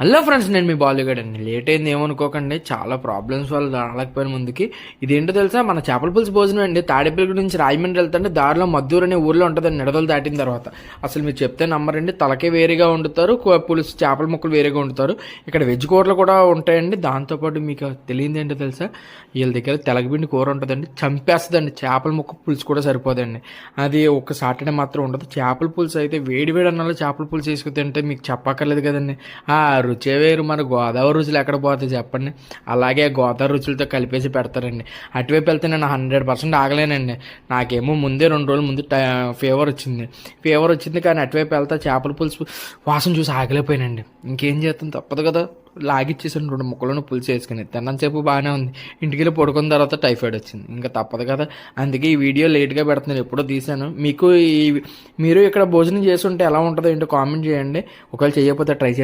Hello friends, నేను మీ బాలుగాడ్ అండి. Late అయింది ఏమనుకోకండి, చాలా ప్రాబ్లమ్స్ వల్ల రాలేకపోయిన ముందుకి. ఇదేంటో తెలుసా, మన చేపల పులుసు భోజనం అండి. తాడేపల్లి నుంచి రాజమండ్రి వెళ్తుంటే దారిలో మద్దూరు అనే ఊర్లో ఉంటుందండి. నిడదలు దాటిన తర్వాత అసలు మీరు చెప్తే నమ్మరండి, తలకే వేరేగా వండుతారు, పులుసు చేపల ముక్కలు వేరేగా వండుతారు. ఇక్కడ వెజ్ కూరలు కూడా ఉంటాయండి. దాంతోపాటు మీకు తెలియదు ఏంటో తెలుసా, వీళ్ళ దగ్గర తెలగపిండి కూర ఉంటుందండి, చంపేస్తుందండి. చేపల ముక్క పులుసు కూడా సరిపోదండి. అది ఒక సాటర్డే మాత్రం ఉండదు. చేపల పులుసు అయితే వేడి వేడి అన్నాలో చేపల పులుసు వేసుకుని తింటే మీకు చెప్పక్కర్లేదు కదండి. రుచే వేరు. మన గోదావరి రుచులు ఎక్కడ పోతాయి చెప్పండి. అలాగే గోదావరి రుచులతో కలిపేసి పెడతారండి. అటువైపు వెళ్తే నేను 100% ఆగలేనండి. నాకేమో ముందే 2 రోజుల ముందు ఫీవర్ వచ్చింది. కానీ అటువైపు వెళ్తా చేపల పులుసు వాసన చూసి ఆగలేకపోయానండి. ఇంకేం చేస్తాం, తప్పదు కదా. లాగిచ్చేసాను 2 ముక్కలను పులుసు వేసుకుని. తిన్నంతసేపు బాగానే ఉంది. ఇంటికి వెళ్ళి పడుకున్న తర్వాత టైఫాయిడ్ వచ్చింది. ఇంకా తప్పదు కదా. అందుకే ఈ వీడియో లేట్గా పెడుతున్నాను, ఎప్పుడో తీశాను. మీరు ఇక్కడ భోజనం చేస్తుంటే ఎలా ఉంటుందో ఏంటో కామెంట్ చేయండి. ఒకవేళ చేయకపోతే ట్రై చేయండి.